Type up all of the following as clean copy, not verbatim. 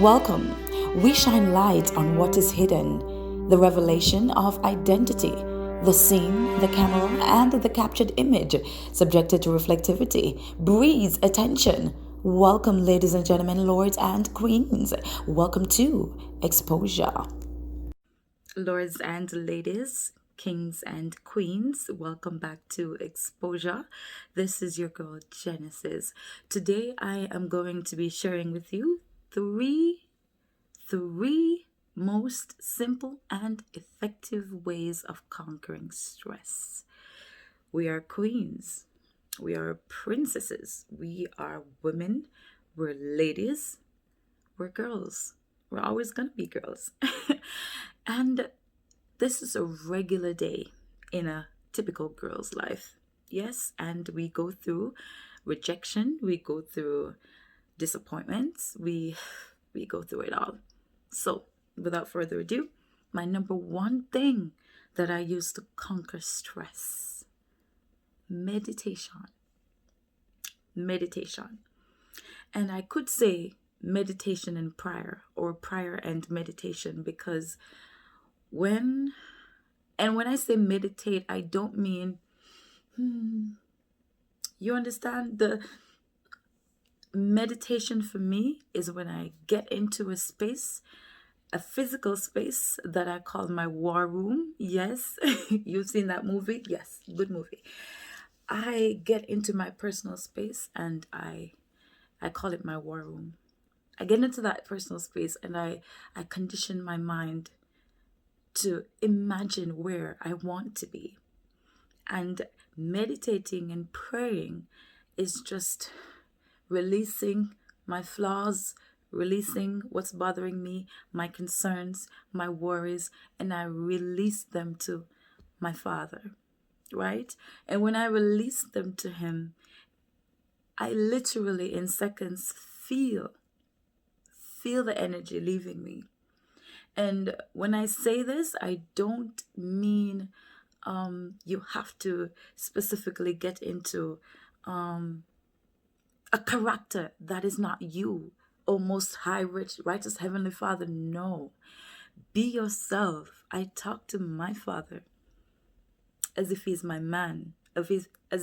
Welcome. We shine light on what is hidden, the revelation of identity, the scene, the camera, and the captured image, subjected to reflectivity, breeds attention. Welcome, ladies and gentlemen, lords and queens. Welcome to Exposure. Lords and ladies, kings and queens, welcome back to Exposure. This is your girl Genesis. Today I am going to be sharing with you three most simple and effective ways of conquering stress. We are queens. We are princesses. We are women. We're ladies. We're girls. We're always going to be girls. And this is a regular day in a typical girl's life. Yes, and we go through rejection. We go through disappointments. We go through it all. So, without further ado, my number one thing that I use to conquer stress: meditation. Meditation. And I could say meditation and prayer, or prayer and meditation, because when I say meditate, I don't mean you understand. The meditation for me is when I get into a space, a physical space that I call my war room. Yes, you've seen that movie. Yes, good movie. I get into my personal space and I call it my war room. I get into that personal space and I condition my mind to imagine where I want to be. And meditating and praying is just releasing my flaws, releasing what's bothering me, my concerns, my worries, and I release them to my Father, right? And when I release them to Him, I literally in seconds feel the energy leaving me. And when I say this, I don't mean you have to specifically get into a character that is not you, oh most high, rich, righteous Heavenly Father. No. Be yourself. I talk to my Father as if He's my man, as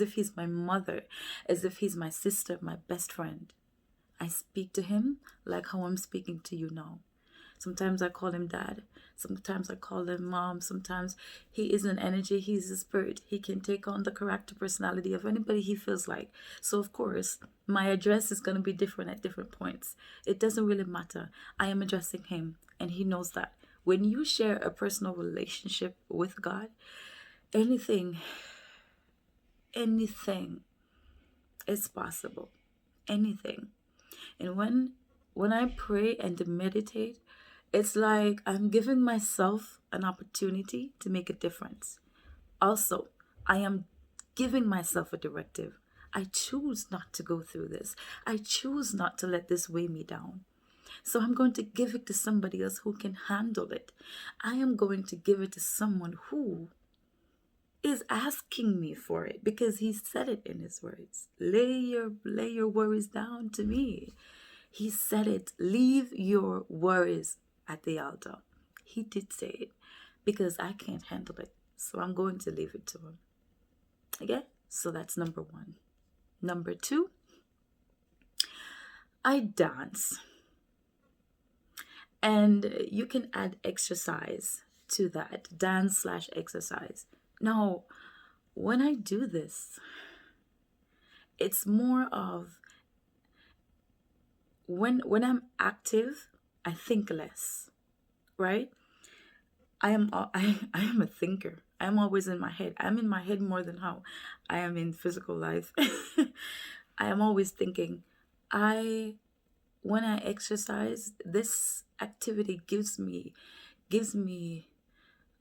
if He's my mother, as if He's my sister, my best friend. I speak to Him like how I'm speaking to you now. Sometimes I call Him Dad. Sometimes I call Him Mom. Sometimes He is an energy. He's a spirit. He can take on the character, personality of anybody He feels like. So, of course, my address is going to be different at different points. It doesn't really matter. I am addressing Him, and He knows that. When you share a personal relationship with God, anything is possible. Anything. And when I pray and meditate, it's like I'm giving myself an opportunity to make a difference. Also, I am giving myself a directive. I choose not to go through this. I choose not to let this weigh me down. So I'm going to give it to somebody else who can handle it. I am going to give it to someone who is asking me for it, because He said it in His words. Lay your worries down to me. He said it. Leave your worries at the altar. He did say it, because I can't handle it. So I'm going to leave it to Him. Okay? So that's number one. Number two, I dance. And you can add exercise to that. Dance/exercise. Now, when I do this, it's more of when I'm active, I think less, right? I am a thinker. I'm always in my head. I'm in my head more than how I am in physical life. I am always thinking. When I exercise, this activity gives me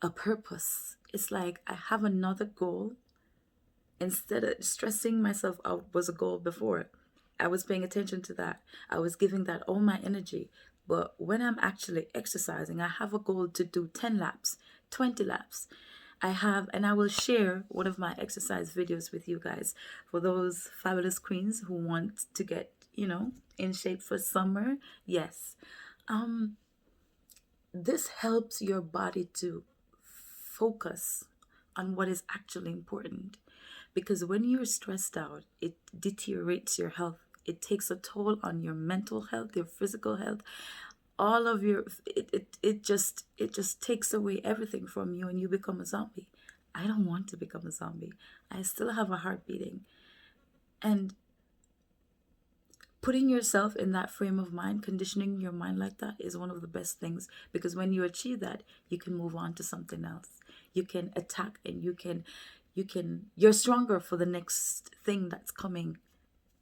a purpose. It's like I have another goal. Instead of stressing myself out was a goal before, I was paying attention to that. I was giving that all my energy. But when I'm actually exercising, I have a goal to do 10 laps, 20 laps. And I will share one of my exercise videos with you guys for those fabulous queens who want to get, in shape for summer. Yes, Um, this helps your body to focus on what is actually important. Because when you're stressed out, it deteriorates your health. It takes a toll on your mental health, your physical health, all of your it just takes away everything from you and you become a zombie. I don't want to become a zombie. I still have a heart beating. And putting yourself in that frame of mind, conditioning your mind like that is one of the best things, because when you achieve that, you can move on to something else. You can attack, and you're stronger for the next thing that's coming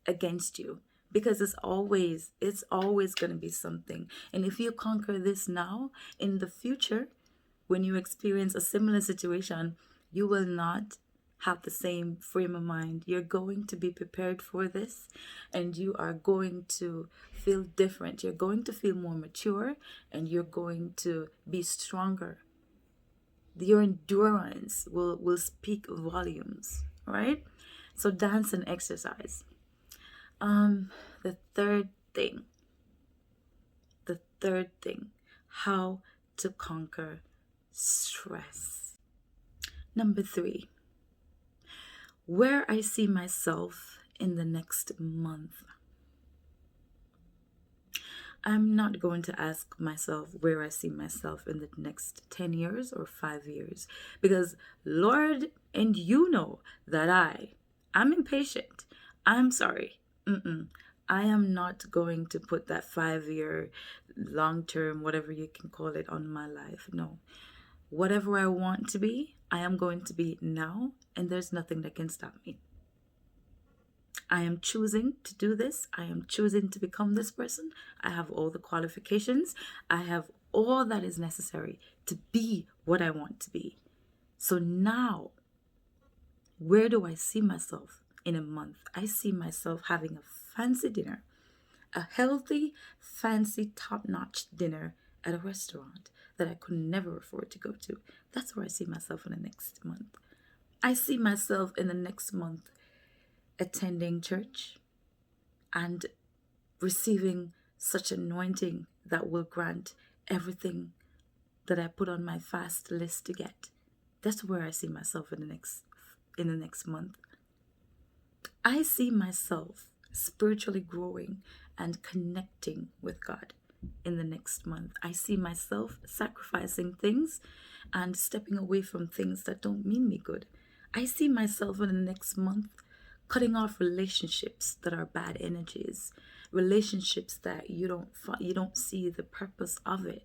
against you, because it's always going to be something. And if you conquer this now, in the future, when you experience a similar situation, you will not have the same frame of mind. You're going to be prepared for this, and you are going to feel different. You're going to feel more mature, and you're going to be stronger. Your endurance will speak volumes, right? So dance and exercise. The third thing, how to conquer stress. Number 3, where I see myself in the next month. I'm not going to ask myself where I see myself in the next 10 years or 5 years, because Lord, and you know that I'm impatient. I'm sorry. I am not going to put that 5-year, long term, whatever you can call it, on my life. No. Whatever I want to be, I am going to be now, and there's nothing that can stop me. I am choosing to do this. I am choosing to become this person. I have all the qualifications. I have all that is necessary to be what I want to be. So now, where do I see myself in a month? I see myself having a fancy dinner, a healthy, fancy, top-notch dinner at a restaurant that I could never afford to go to. That's where I see myself in the next month. I see myself in the next month attending church and receiving such anointing that will grant everything that I put on my fast list to get. That's where I see myself in the next month. I see myself spiritually growing and connecting with God in the next month. I see myself sacrificing things and stepping away from things that don't mean me good. I see myself in the next month cutting off relationships that are bad energies, relationships that you don't see the purpose of it.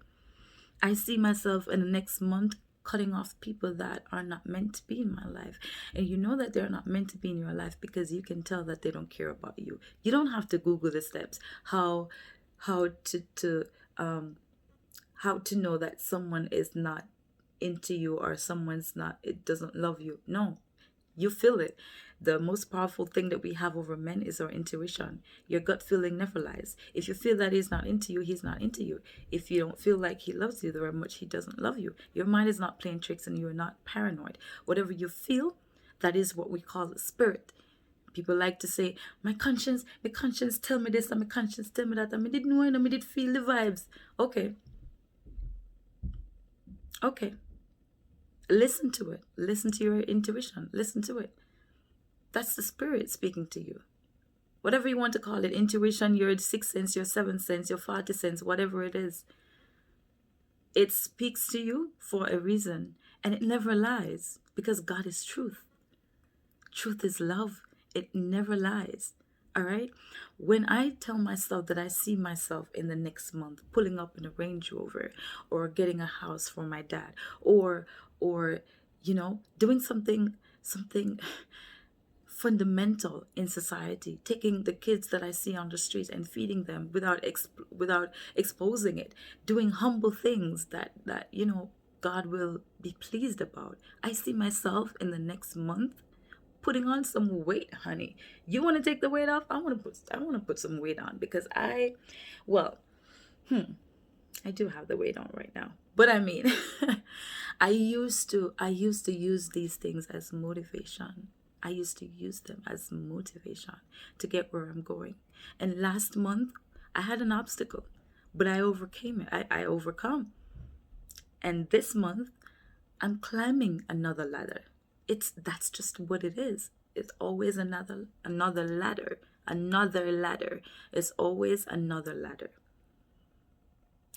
I see myself in the next month cutting off people that are not meant to be in my life. And you know that they're not meant to be in your life because you can tell that they don't care about you. You don't have to Google the steps how to know that someone is not into you, or it doesn't love you. No, you feel it. The most powerful thing that we have over men is our intuition. Your gut feeling never lies. If you feel that he's not into you, he's not into you. If you don't feel like he loves you very much, he doesn't love you. Your mind is not playing tricks, and you're not paranoid. Whatever you feel, that is what we call the spirit. People like to say, my conscience tell me this, and my conscience tell me that, and I didn't know, and I did feel the vibes. Okay. Listen to it. Listen to your intuition. Listen to it. That's the spirit speaking to you. Whatever you want to call it, intuition, your sixth sense, your seventh sense, your 40 sense, whatever it is. It speaks to you for a reason, and it never lies, because God is truth. Truth is love. It never lies. All right? When I tell myself that I see myself in the next month pulling up in a Range Rover, or getting a house for my dad, or doing something fundamental in society, taking the kids that I see on the street and feeding them without exposing it, doing humble things that God will be pleased about. I see myself in the next month putting on some weight, honey. You want to take the weight off? I want to put some weight on, because I do have the weight on right now. But I mean, I used to use these things as motivation. I used to use them as motivation to get where I'm going. And last month, I had an obstacle. but I overcame it. I overcome. And this month, I'm climbing another ladder. That's just what it is. It's always another ladder. Another ladder. It's always another ladder.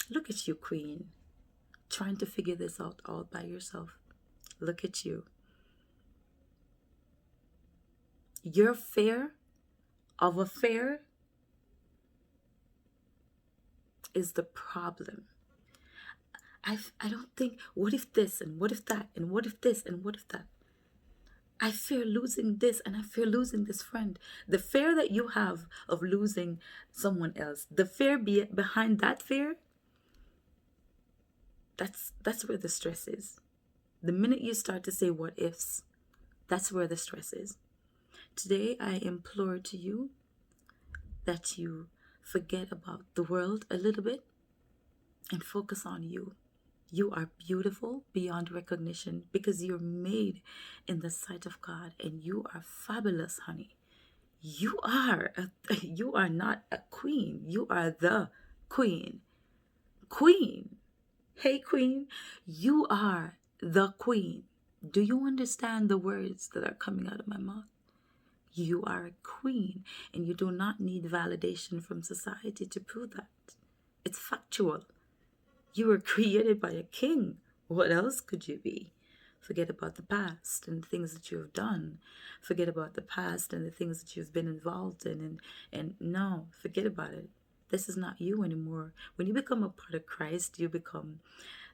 Look at you, Queen, trying to figure this out all by yourself. Look at you. Your fear of a fair is the problem. I don't think, what if this and what if that and what if this and what if that? I fear losing this and I fear losing this friend. The fear that you have of losing someone else, the fear behind that fear, that's where the stress is. The minute you start to say what ifs, that's where the stress is. Today I implore to you that you forget about the world a little bit and focus on you. You are beautiful beyond recognition because you're made in the sight of God, and you are fabulous, honey. You are not a queen. You are the queen. Queen. Hey, queen. You are the queen. Do you understand the words that are coming out of my mouth? You are a queen, and you do not need validation from society to prove that. It's factual. You were created by a king. What else could you be? Forget about the past and the things that you have done. Forget about the past and the things that you've been involved in. And no, forget about it. This is not you anymore. When you become a part of Christ, you become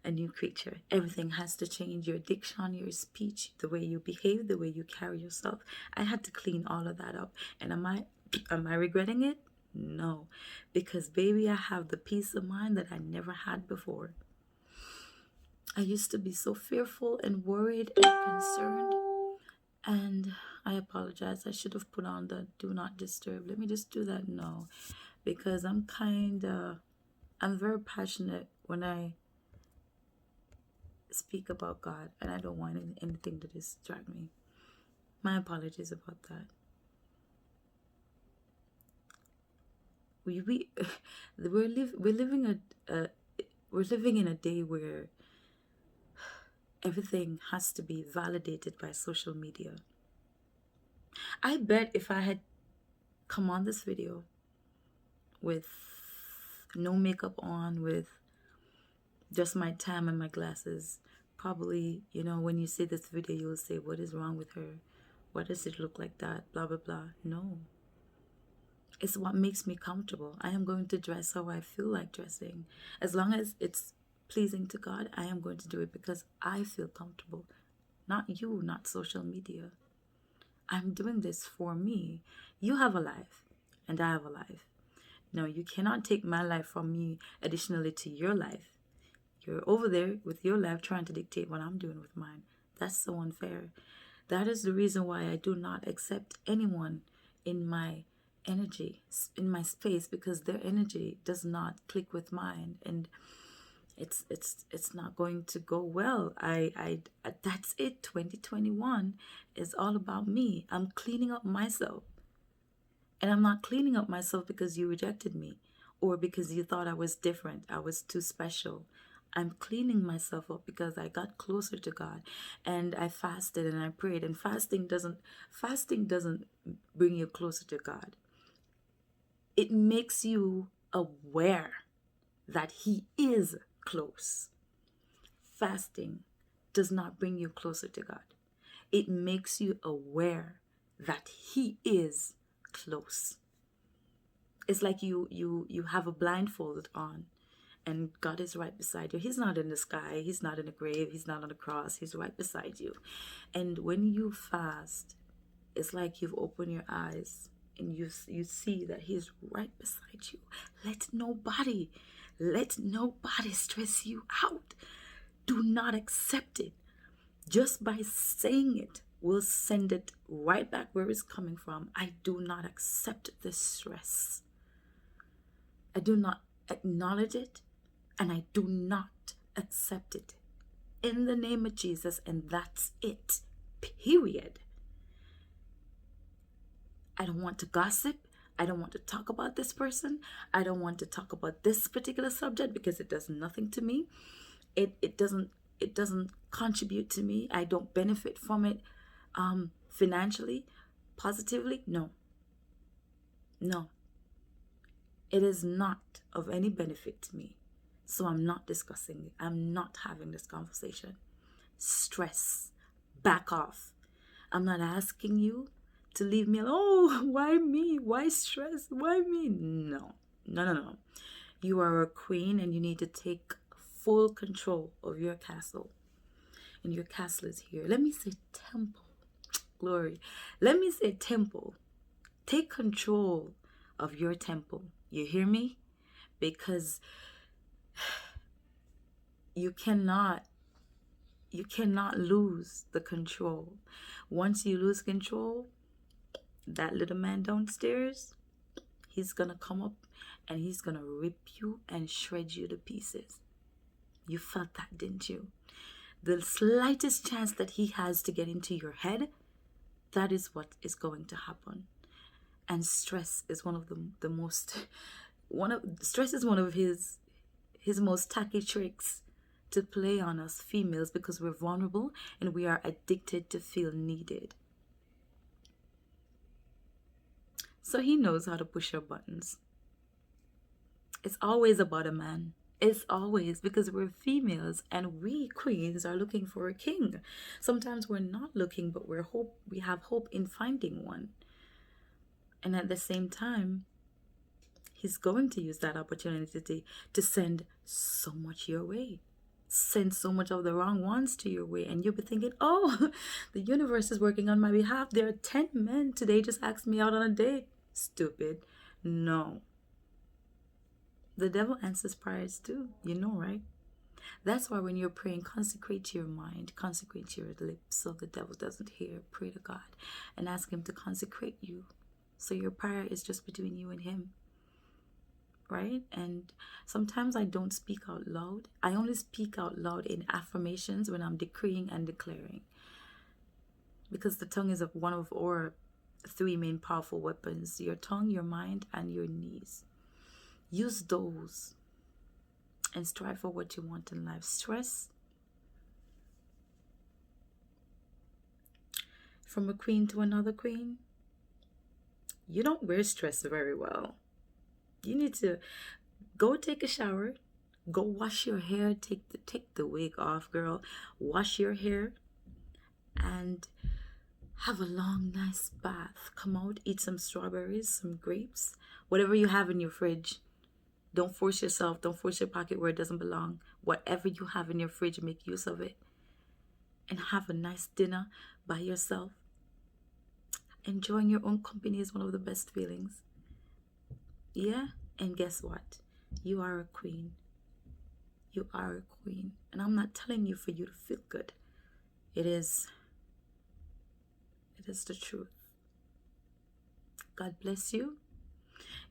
a new creature. Everything has to change. Your diction, your speech, the way you behave, the way you carry yourself. I had to clean all of that up. And am I regretting it? No, because baby, I have the peace of mind that I never had before. I used to be so fearful and worried and concerned, and I apologize. I should have put on the do not disturb. Let me just do that now, because I'm very passionate when I speak about God, and I don't want anything to distract me. My apologies about that. We're living in a day where everything has to be validated by social media. I bet if I had come on this video with no makeup on, with just my tam and my glasses, probably, when you see this video, you'll say, what is wrong with her? Why does it look like that? Blah, blah, blah. No. It's what makes me comfortable. I am going to dress how I feel like dressing. As long as it's pleasing to God, I am going to do it because I feel comfortable. Not you, not social media. I'm doing this for me. You have a life, and I have a life. No, you cannot take my life from me additionally to your life. You're over there with your life trying to dictate what I'm doing with mine. That's so unfair. That is the reason why I do not accept anyone in my energy, in my space, because their energy does not click with mine, and it's not going to go well. I that's it. 2021 is all about me. I'm cleaning up myself, and I'm not cleaning up myself because you rejected me or because you thought I was different, I was too special. I'm cleaning myself up because I got closer to God, and I fasted and I prayed. And fasting doesn't bring you closer to God. It makes you aware that He is close. Fasting does not bring you closer to God. It makes you aware that He is close. It's like you have a blindfold on, and God is right beside you. He's not in the sky. He's not in the grave. He's not on the cross. He's right beside you. And when you fast, it's like you've opened your eyes and you see that He's right beside you. Let nobody stress you out. Do not accept it. Just by saying it will send it right back where it's coming from. I do not accept this stress. I do not acknowledge it, and I do not accept it. In the name of Jesus, and that's it. Period. I don't want to gossip. I don't want to talk about this person. I don't want to talk about this particular subject because it does nothing to me. It doesn't contribute to me. I don't benefit from it financially, positively. No. No. It is not of any benefit to me. So I'm not discussing it. I'm not having this conversation. Stress. Back off. I'm not asking you to leave me alone. Oh, why me? Why stress? Why me? No. No, no, no. You are a queen and you need to take full control of your castle. And your castle is here. Let me say temple. Glory. Let me say temple. Take control of your temple. You hear me? Because you cannot lose the control. Once you lose control, that little man downstairs, he's gonna come up and he's gonna rip you and shred you to pieces. You felt that, didn't you? The slightest chance that he has to get into your head, that is what is going to happen. And stress is one of the most stress is one of his most tacky tricks to play on us females, because we're vulnerable and we are addicted to feel needed. So he knows how to push your buttons. It's always about a man. It's always, because we're females and we queens are looking for a king. Sometimes we're not looking, but we have hope in finding one. And at the same time, he's going to use that opportunity to send so much your way. Send so much of the wrong ones to your way. And you'll be thinking, oh, the universe is working on my behalf. There are 10 men today just asked me out on a date. Stupid. No. The devil answers prayers too. You know, right? That's why when you're praying, consecrate your mind, consecrate your lips so the devil doesn't hear. Pray to God and ask him to consecrate you. So your prayer is just between you and him. Right? And sometimes I don't speak out loud. I only speak out loud in affirmations when I'm decreeing and declaring. Because the tongue is one of our 3 main powerful weapons. Your tongue, your mind, and your knees. Use those and strive for what you want in life. Stress. From a queen to another queen, you don't wear stress very well. You need to go take a shower, go wash your hair, take the wig off, girl. Wash your hair and have a long, nice bath. Come out, eat some strawberries, some grapes, whatever you have in your fridge. Don't force yourself. Don't force your pocket where it doesn't belong. Whatever you have in your fridge, make use of it. And have a nice dinner by yourself. Enjoying your own company is one of the best feelings. Yeah? And guess what? You are a queen. You are a queen. And I'm not telling you for you to feel good. It is the truth. God bless you.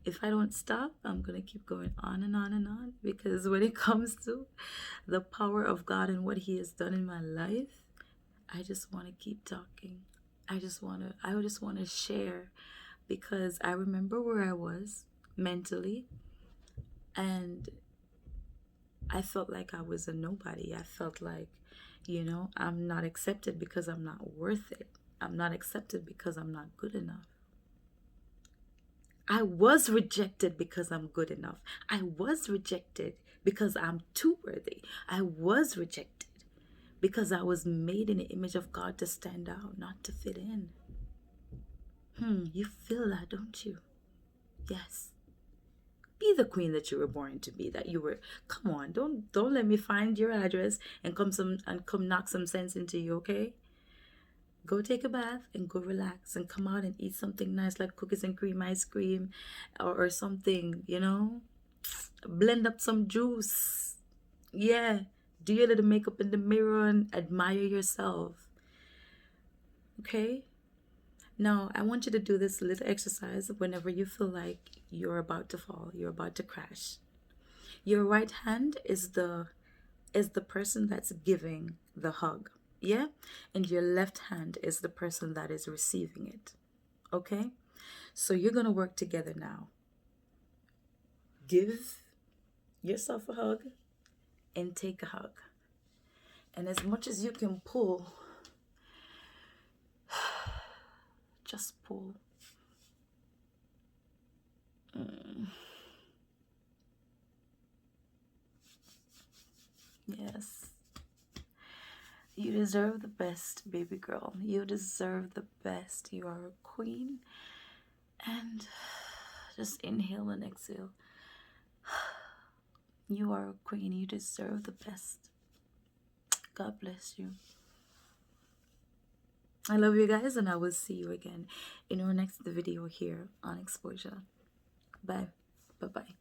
If I don't stop, I'm going to keep going on and on and on. Because when it comes to the power of God and what he has done in my life, I just want to keep talking. I just want to share, because I remember where I was mentally, and I felt like I was a nobody. I felt like, I'm not accepted because I'm not worth it. I'm not accepted because I'm not good enough. I was rejected because I'm good enough. I was rejected because I'm too worthy. I was rejected because I was made in the image of God to stand out, not to fit in. You feel that, don't you? Yes. Be the queen that you were born to be, that you were. Come on, don't let me find your address and come knock some sense into you, okay? Go take a bath and go relax and come out and eat something nice like cookies and cream ice cream or something, Blend up some juice. Yeah. Do your little makeup in the mirror and admire yourself. Okay? Now, I want you to do this little exercise whenever you feel like you're about to fall, you're about to crash. Your right hand is the person that's giving the hug. Yeah? And your left hand is the person that is receiving it. Okay? So you're going to work together now. Give yourself a hug and take a hug. And as much as you can pull, just pull. Yes. You deserve the best, baby girl. You deserve the best. You are a queen. And just inhale and exhale. You are a queen. You deserve the best. God bless you. I love you guys, and I will see you again in our next video here on Exposure. Bye. Bye-bye.